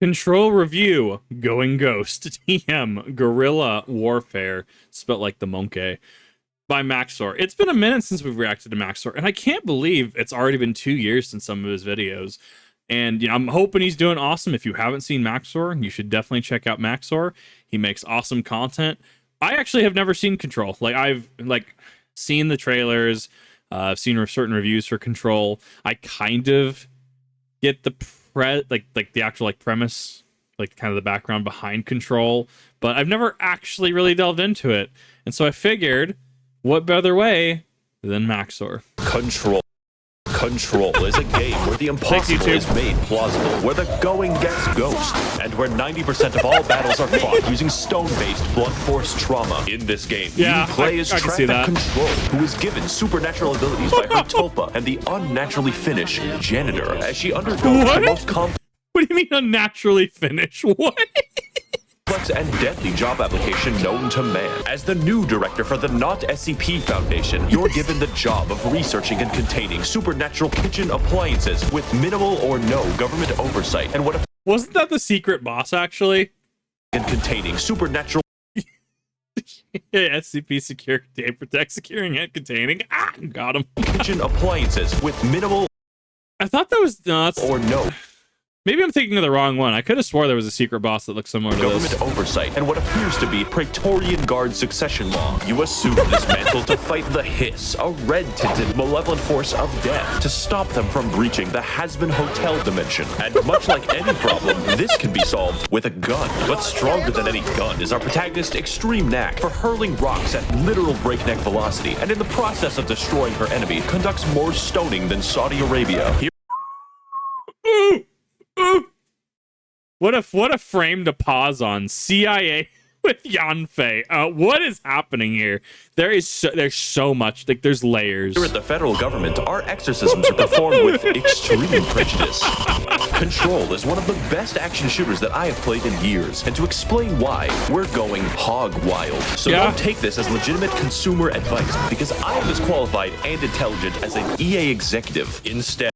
Control review, Going Ghost, TM, Guerrilla Warfare, spelt like the monkey, by Max0r. It's been a minute since we've reacted to Max0r, and I can't believe it's already been 2 years since some of his videos. And I'm hoping he's doing awesome. If you haven't seen Max0r, you should definitely check out Max0r. He makes awesome content. I actually have never seen Control. I've seen the trailers. I've seen certain reviews for Control. I kind of get the the actual premise, kind of the background behind Control, but I've never actually really delved into it. And so I figured, what better way than Max0r? Control is a game where the impossible is made plausible, where the going gets ghost, and where 90% of all battles are fought using stone-based blunt force trauma. In this game, you play as Traffic Control, who is given supernatural abilities by her tulpa and the unnaturally Finnish janitor, as she undergoes the most complex... What do you mean unnaturally Finnish? What? And deadly job application known to man. As the new director for the Not SCP Foundation, you're given the job of researching and containing supernatural kitchen appliances with minimal or no government oversight. And what if... Wasn't that the secret boss, actually? And containing supernatural... SCP secure, contain, protect, securing, and containing. Ah, got him. Kitchen appliances with minimal... I thought that was nuts. Or no... Maybe I'm thinking of the wrong one. I could have swore there was a secret boss that looked similar to government this. Oversight and what appears to be Praetorian Guard succession law. You assume this mantle to fight the Hiss, a red-tinted malevolent force of death, to stop them from breaching the Hasbin Hotel dimension. And much like any problem, this can be solved with a gun. But stronger than any gun is our protagonist's extreme knack for hurling rocks at literal breakneck velocity, and in the process of destroying her enemy, conducts more stoning than Saudi Arabia. What a frame to pause on. CIA with Yanfei. What is happening here? There's so much. There's layers. Here at the federal government, our exorcisms are performed with extreme prejudice. Control is one of the best action shooters that I have played in years, and to explain why, we're going hog wild. So don't take this as legitimate consumer advice, because I am as qualified and intelligent as an EA executive. Instead...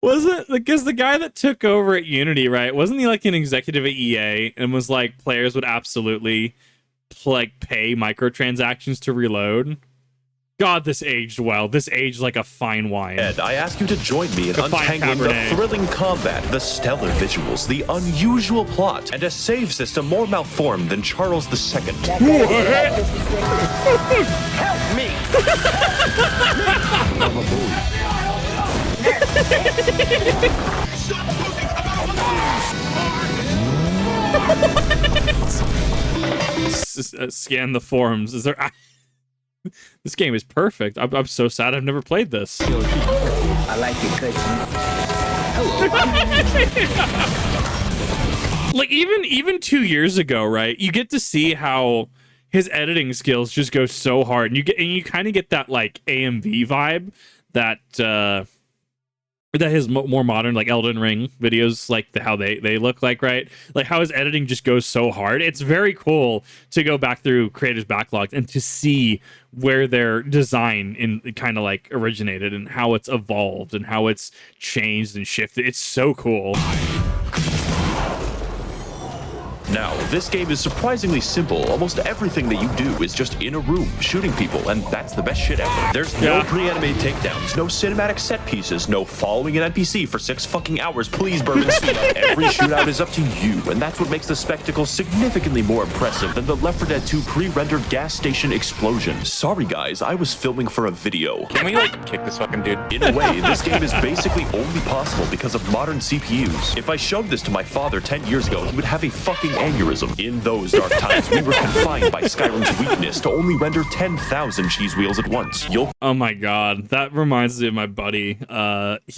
Wasn't because the guy that took over at Unity, right? Wasn't he an executive at EA and was players would absolutely pay microtransactions to reload? God, this aged well. This aged like a fine wine. Ed, I ask you to join me in untangling the thrilling combat, the stellar visuals, the unusual plot, and a save system more malformed than Charles II. Help me! Scan the forums. Is there? This game is perfect. I'm so sad I've never played this. I like it because hello. Even 2 years ago, right? You get to see how his editing skills just go so hard, and you kind of get that AMV vibe that his more modern Elden Ring videos how they look right, how his editing just goes so hard. It's very cool to go back through creators' backlogs and to see where their design originated and how it's evolved and how it's changed and shifted. It's so cool. Now, this game is surprisingly simple. Almost everything that you do is just in a room, shooting people, and that's the best shit ever. There's no pre-animated takedowns, no cinematic set pieces, no following an NPC for 6 fucking hours. Please, Bourbon, speed up. Every shootout is up to you, and that's what makes the spectacle significantly more impressive than the Left 4 Dead 2 pre-rendered gas station explosion. Sorry, guys, I was filming for a video. Can we, kick this fucking dude? In a way, this game is basically only possible because of modern CPUs. If I showed this to my father 10 years ago, he would have a fucking aneurysm. In those dark times, we were confined by Skyrim's weakness to only render 10,000 cheese wheels at once. Oh my god, that reminds me of my buddy.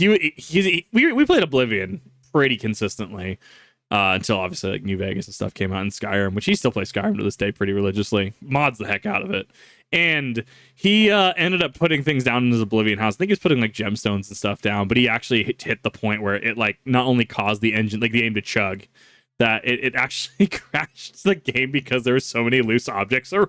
We played Oblivion pretty consistently until obviously New Vegas and stuff came out in Skyrim, which he still plays Skyrim to this day pretty religiously. Mods the heck out of it. And he ended up putting things down in his Oblivion house. I think he was putting gemstones and stuff down, but he actually hit the point where it not only caused the engine, the game to chug, that it actually crashed the game because there were so many loose objects around.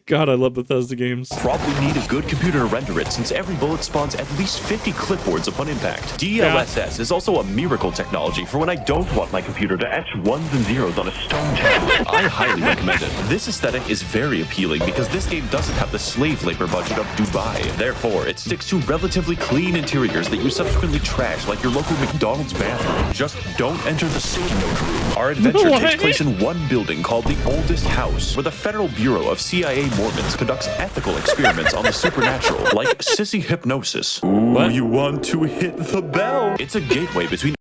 God, I love Bethesda games. Probably need a good computer to render it, since every bullet spawns at least 50 clipboards upon impact. DLSS is also a miracle technology for when I don't want my computer to etch ones and zeros on a stone tablet. I highly recommend it. This aesthetic is very appealing because this game doesn't have the slave labor budget of Dubai. Therefore, it sticks to relatively clean interiors that you subsequently trash like your local McDonald's bathroom. Just don't enter the sticky note room. Our adventure takes place in one building called the Oldest House, where the Federal Bureau of CIA Mormons conducts ethical experiments on the supernatural, like sissy hypnosis. Ooh, What? you want to hit the bell? It's a gateway between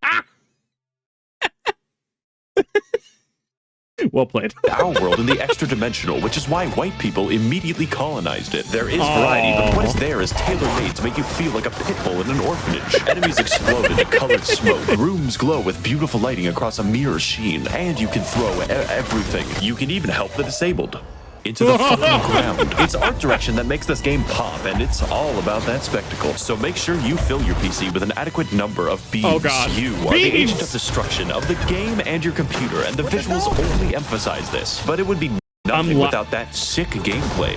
Well played. our world and the extra-dimensional, which is why white people immediately colonized it. There is variety, but what is there is tailor-made to make you feel like a pit bull in an orphanage. Enemies explode into colored smoke. Rooms glow with beautiful lighting across a mirror sheen. And you can throw everything. You can even help the disabled into the fucking ground. It's art direction that makes this game pop, and it's all about that spectacle. So make sure you fill your PC with an adequate number of beams. Oh, God. You are the agent of destruction of the game and your computer, and the visuals only emphasize this. But it would be nothing without that sick gameplay.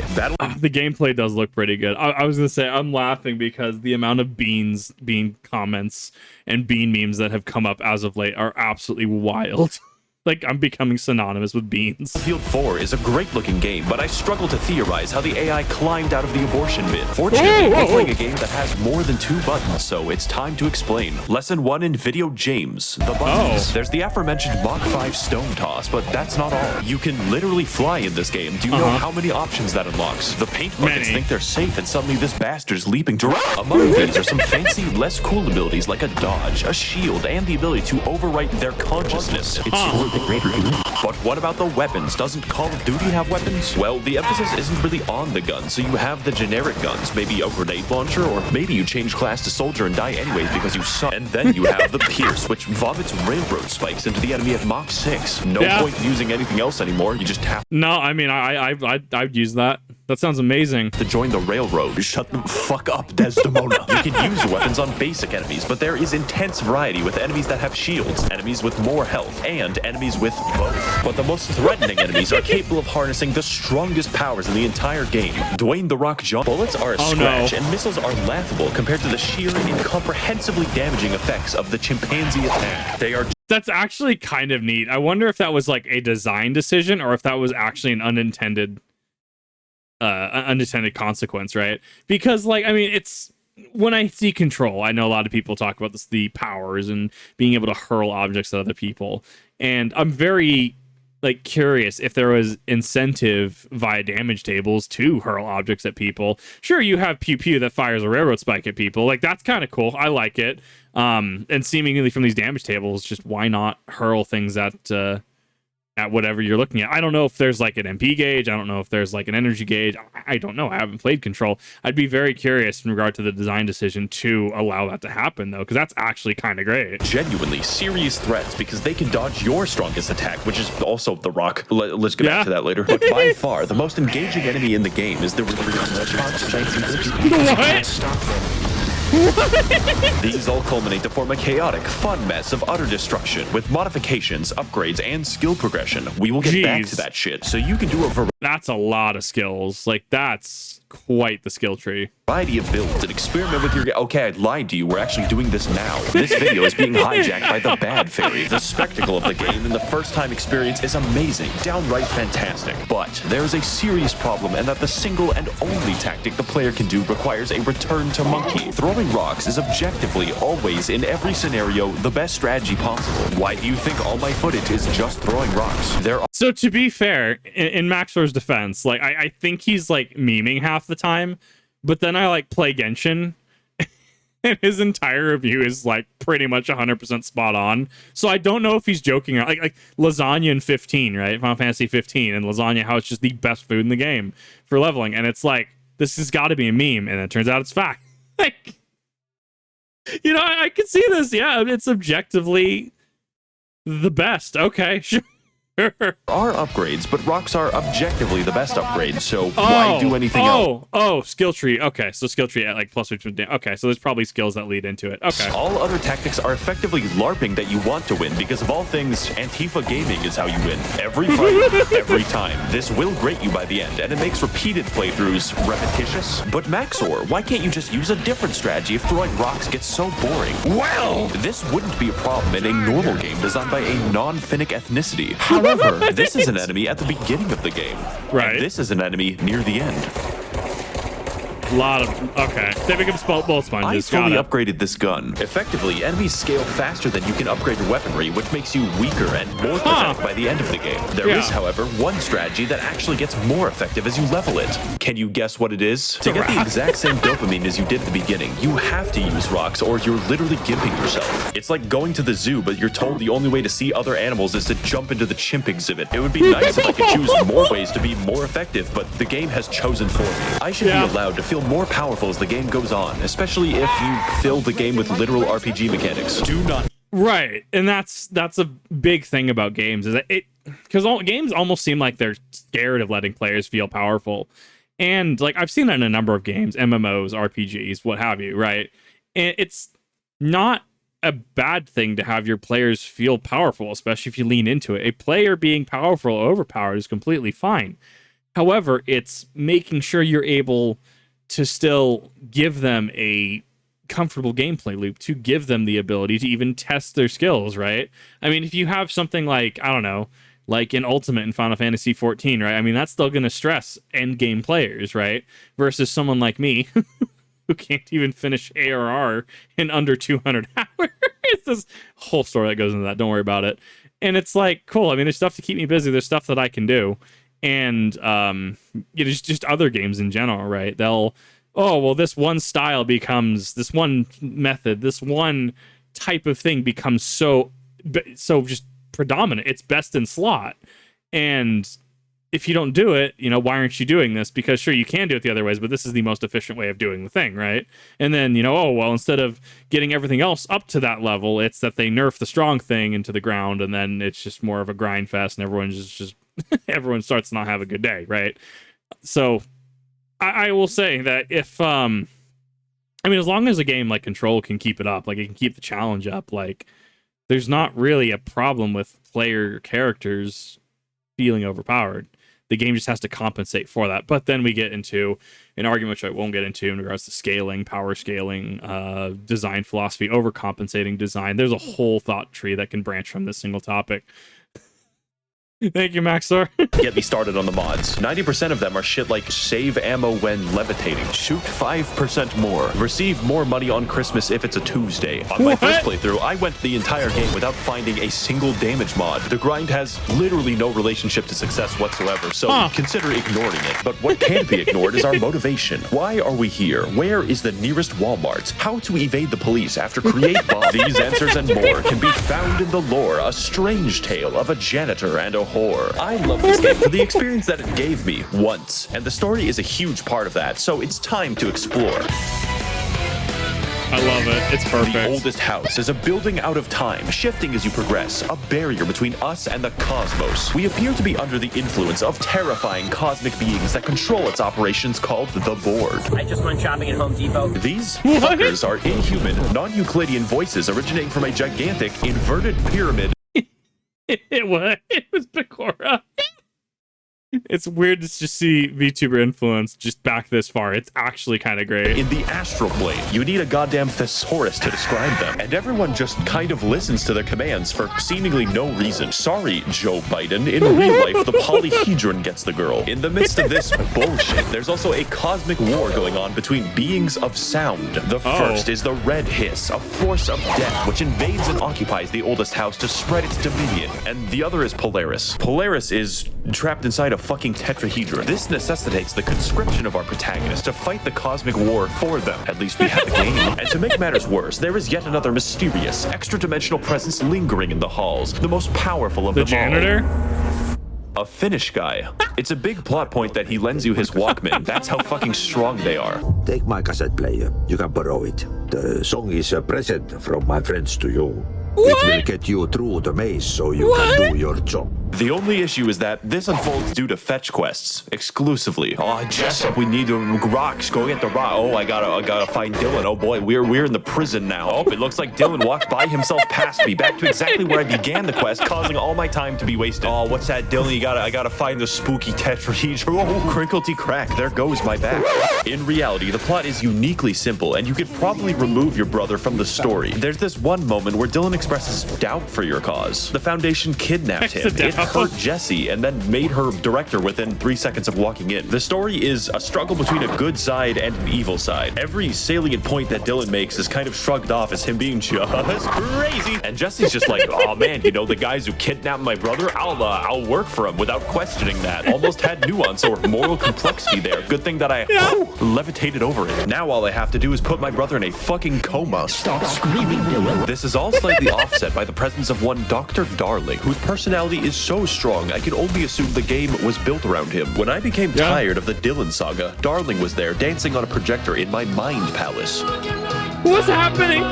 The gameplay does look pretty good. I was gonna say I'm laughing because the amount of bean comments and bean memes that have come up as of late are absolutely wild. Like, I'm becoming synonymous with beans. Battlefield 4 is a great-looking game, but I struggle to theorize how the AI climbed out of the abortion bin. Fortunately, we're playing a game that has more than 2 buttons, so it's time to explain. Lesson 1 in Video James. The buttons. There's the aforementioned Mach 5 stone toss, but that's not all. You can literally fly in this game. Do you know how many options that unlocks? The paint buckets think they're safe, and suddenly this bastard's leaping to run. Among these are some fancy, less cool abilities like a dodge, a shield, and the ability to overwrite their consciousness. It's but what about the weapons? Doesn't Call of Duty have weapons? Well, the emphasis isn't really on the guns, so you have the generic guns, maybe a grenade launcher, or maybe you change class to soldier and die anyways because you suck. And then you have the Pierce, which vomits railroad spikes into the enemy at Mach 6. No point using anything else anymore, you just have No, I mean, I'd use that. That sounds amazing. to join the railroad. Shut the fuck up, Desdemona. You can use weapons on basic enemies, but there is intense variety with enemies that have shields, enemies with more health, and enemies with both. But the most threatening enemies are capable of harnessing the strongest powers in the entire game. Dwayne "The Rock" Johnson. Bullets are a scratch, and missiles are laughable compared to the sheer, incomprehensibly damaging effects of the chimpanzee attack. They are That's actually kind of neat. I wonder if that was like a design decision or if that was actually an unintended consequence, right? Because, like, I mean, it's when I see Control, I know a lot of people talk about this, the powers and being able to hurl objects at other people, and I'm very like curious if there was incentive via damage tables to hurl objects at people. Sure, you have Pew Pew that fires a railroad spike at people, like that's kind of cool. I like it. And seemingly from these damage tables, just why not hurl things at whatever you're looking at. I don't know if there's like an MP gauge. I don't know if there's like an energy gauge. I don't know. I haven't played Control. I'd be very curious in regard to the design decision to allow that to happen, though, because that's actually kind of great. genuinely serious threats because they can dodge your strongest attack, which is also The Rock. Let's get back to that later. But by far, the most engaging enemy in the game is the These all culminate to form a chaotic, fun mess of utter destruction with modifications, upgrades, and skill progression. We will get back to that shit, so you can do a That's a lot of skills. Like, that's quite the skill tree. variety of builds and experiment with your... Okay, I lied to you. We're actually doing this now. This video is being hijacked by the Bad Fairy. The spectacle of the game and the first-time experience is amazing, downright fantastic. But there's a serious problem, and that the single and only tactic the player can do requires a return to monkey. Throwing rocks is objectively, always, in every scenario, the best strategy possible. Why do you think all my footage is just throwing rocks? There are... So to be fair, in Max0r's defense, like I think he's like memeing half the time, but then I like play Genshin, and his entire review is like pretty much 100% spot on. So I don't know if he's joking. Like lasagna in 15, right? Final Fantasy 15, and lasagna, how it's just the best food in the game for leveling, and it's like this has got to be a meme, and it turns out it's fact. Like, you know, I can see this. Yeah, it's objectively the best. Okay, sure. Are upgrades, but rocks are objectively the best upgrade, so why do anything else? Skill tree. Okay, so skill tree at like plus or okay, so there's probably skills that lead into it. Okay. All other tactics are effectively LARPing that you want to win, because of all things, Antifa gaming is how you win. Every fight, every time. This will grate you by the end, and it makes repeated playthroughs repetitious. But Max0r, why can't you just use a different strategy if throwing rocks gets so boring? Well, this wouldn't be a problem in a normal game designed by a non-Finnic ethnicity. However, this is an enemy at the beginning of the game. Right. And this is an enemy near the end. Okay. They become both sponges. I fully upgraded this gun. Effectively, enemies scale faster than you can upgrade your weaponry, which makes you weaker and more pathetic by the end of the game. There is, however, one strategy that actually gets more effective as you level it. Can you guess what it is? To get the exact same dopamine as you did at the beginning, you have to use rocks or you're literally gimping yourself. It's like going to the zoo, but you're told the only way to see other animals is to jump into the chimp exhibit. It would be nice if I could choose more ways to be more effective, but the game has chosen for me. I should be allowed to feel more powerful as the game goes on, especially if you fill the game with literal RPG mechanics. Do not. Right, and that's a big thing about games, is that because games almost seem like they're scared of letting players feel powerful, and like I've seen that in a number of games, MMOs, RPGs, what have you, right? And it's not a bad thing to have your players feel powerful, especially if you lean into it. A player being powerful or overpowered is completely fine. However, it's making sure you're able to still give them a comfortable gameplay loop, to give them the ability to even test their skills, right? I mean, if you have something like, I don't know, like in Ultimate in Final Fantasy XIV, right? I mean, that's still going to stress end game players, right? Versus someone like me who can't even finish ARR in under 200 hours. It's this whole story that goes into that. Don't worry about it. And it's like, cool. I mean, there's stuff to keep me busy. There's stuff that I can do. And just other games in general, right? This one style becomes, this one method, this one type of thing becomes so just predominant. It's best in slot. And if you don't do it, why aren't you doing this? Because sure, you can do it the other ways, but this is the most efficient way of doing the thing, right? And then, instead of getting everything else up to that level, it's that they nerf the strong thing into the ground, and then it's just more of a grind fest, and everyone's just everyone starts to not have a good day, right? So I will say that if as long as a game like Control can keep it up, like it can keep the challenge up, like there's not really a problem with player characters feeling overpowered. The game just has to compensate for that. But then we get into an argument which I won't get into in regards to scaling, power scaling, design philosophy, overcompensating design. There's a whole thought tree that can branch from this single topic. Thank you, Max0r. Get me started on the mods. 90% of them are shit like save ammo when levitating, shoot 5% more, receive more money on Christmas if it's a Tuesday. On my first playthrough, I went the entire game without finding a single damage mod. The grind has literally no relationship to success whatsoever, so consider ignoring it. But what can't be ignored is our motivation. Why are we here? Where is the nearest Walmart? How to evade the police after create bombs? These answers and more can be found in the lore, a strange tale of a janitor and a whore. I love this game for the experience that it gave me once, and the story is a huge part of that, so it's time to explore. I love it. It's perfect. The oldest house is a building out of time, shifting as you progress, a barrier between us and the cosmos. We appear to be under the influence of terrifying cosmic beings that control its operations called the Board. I just went shopping at Home Depot. These fuckers are inhuman, non-Euclidean voices originating from a gigantic, inverted pyramid. It was Bakura. It's weird to just see VTuber influence just back this far. It's actually kind of great. In the astral plane, you need a goddamn thesaurus to describe them, and everyone just kind of listens to their commands for seemingly no reason. Sorry, Joe Biden. In real life, the polyhedron gets the girl. In the midst of this bullshit, there's also a cosmic war going on between beings of sound. The first is the Red Hiss, a force of death which invades and occupies the oldest house to spread its dominion, and the other is Polaris. Polaris is trapped inside a fucking tetrahedron. This necessitates the conscription of our protagonist to fight the cosmic war for them. At least we have the game. And to make matters worse, there is yet another mysterious, extra-dimensional presence lingering in the halls, the most powerful of them all. The janitor? A Finnish guy. It's a big plot point that he lends you his Walkman. That's how fucking strong they are. Take my cassette player. You can borrow it. The song is a present from my friends to you. It will get you through the maze so you can do your job. The only issue is that this unfolds due to fetch quests exclusively. Oh, Jessup, we need the rocks. Go get the rock. Oh, I gotta find Dylan. Oh boy, we're in the prison now. Oh, it looks like Dylan walked by himself past me, back to exactly where I began the quest, causing all my time to be wasted. Oh, what's that, Dylan? I gotta find the spooky tetrahedron. Oh, crinklety crack. There goes my back. In reality, the plot is uniquely simple, and you could probably remove your brother from the story. There's this one moment where Dylan expresses doubt for your cause. The Foundation kidnapped him. It hurt Jessie and then made her director within 3 seconds of walking in. The story is a struggle between a good side and an evil side. Every salient point that Dylan makes is kind of shrugged off as him being just crazy. And Jessie's just like, oh man, you know, the guys who kidnapped my brother, I'll work for him without questioning that. Almost had nuance or moral complexity there. Good thing that I levitated over it. Now all I have to do is put my brother in a fucking coma. Stop screaming, Dylan. This is all slightly offset by the presence of one Dr. Darling, whose personality is so strong I can only assume the game was built around him. When I became tired of the Dylan saga, Darling was there dancing on a projector in my mind palace. What's happening?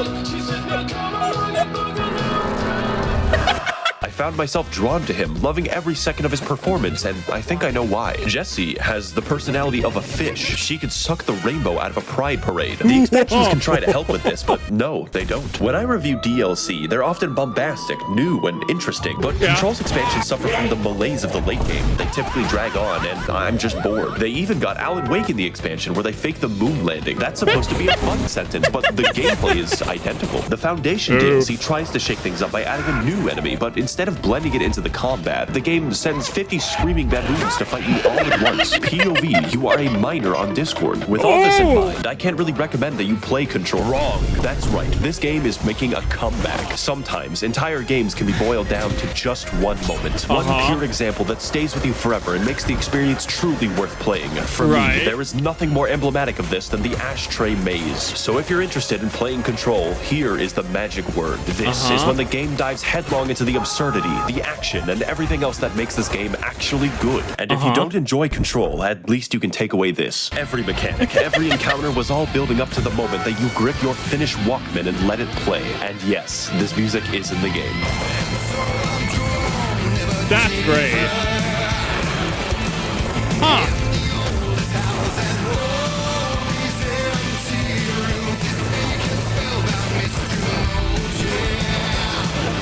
I found myself drawn to him, loving every second of his performance, and I think I know why. Jessie has the personality of a fish. She could suck the rainbow out of a pride parade. The expansions can try to help with this, but no, they don't. When I review DLC, they're often bombastic, new, and interesting, but Control's expansions suffer from the malaise of the late game. They typically drag on, and I'm just bored. They even got Alan Wake in the expansion, where they fake the moon landing. That's supposed to be a fun sentence, but the gameplay is identical. The Foundation DLC tries to shake things up by adding a new enemy, but instead of blending it into the combat, the game sends 50 screaming baboons to fight you all at once. POV, you are a minor on Discord. With all this in mind, I can't really recommend that you play Control. Wrong. That's right. This game is making a comeback. Sometimes, entire games can be boiled down to just one moment. One pure example that stays with you forever and makes the experience truly worth playing. For me, there is nothing more emblematic of this than the Ashtray Maze. So if you're interested in playing Control, here is the magic word. This is when the game dives headlong into the absurdity, the action, and everything else that makes this game actually good. And if you don't enjoy Control, at least you can take away this. Every mechanic, every encounter was all building up to the moment that you grip your finished Walkman and let it play. And yes, this music is in the game. That's great. Huh.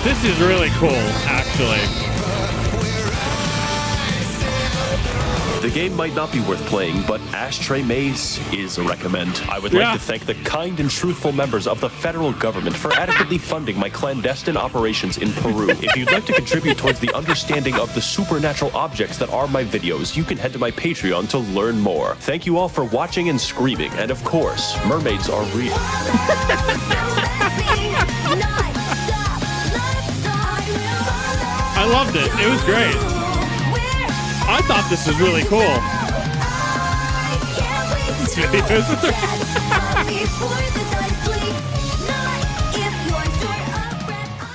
This is really cool, actually. The game might not be worth playing, but Ashtray Maze is a recommend. I would like to thank the kind and truthful members of the federal government for adequately funding my clandestine operations in Peru. If you'd like to contribute towards the understanding of the supernatural objects that are my videos, you can head to my Patreon to learn more. Thank you all for watching and screaming, and of course, mermaids are real. I loved it. It was great. I thought this was really cool.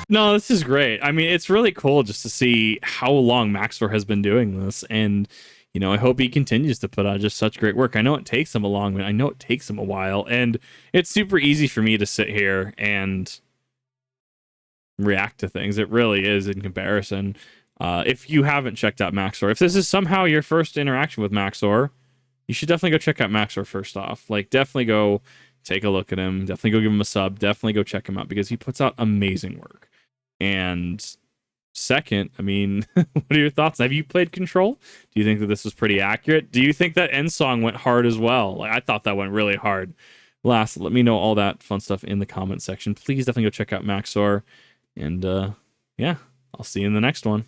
No, this is great. I mean, it's really cool just to see how long Max0r has been doing this. And, you know, I hope he continues to put out just such great work. I know it takes him I know it takes him a while. And it's super easy for me to sit here and react to things. It really is in comparison. If you haven't checked out Max0r, if this is somehow your first interaction with Max0r, you should definitely go check out Max0r first off. Like, definitely go take a look at him. Definitely go give him a sub. Definitely go check him out because he puts out amazing work. And second, I mean, what are your thoughts? Have you played Control? Do you think that this was pretty accurate? Do you think that end song went hard as well? Like, I thought that went really hard. Last, let me know all that fun stuff in the comment section. Please definitely go check out Max0r. And yeah, I'll see you in the next one.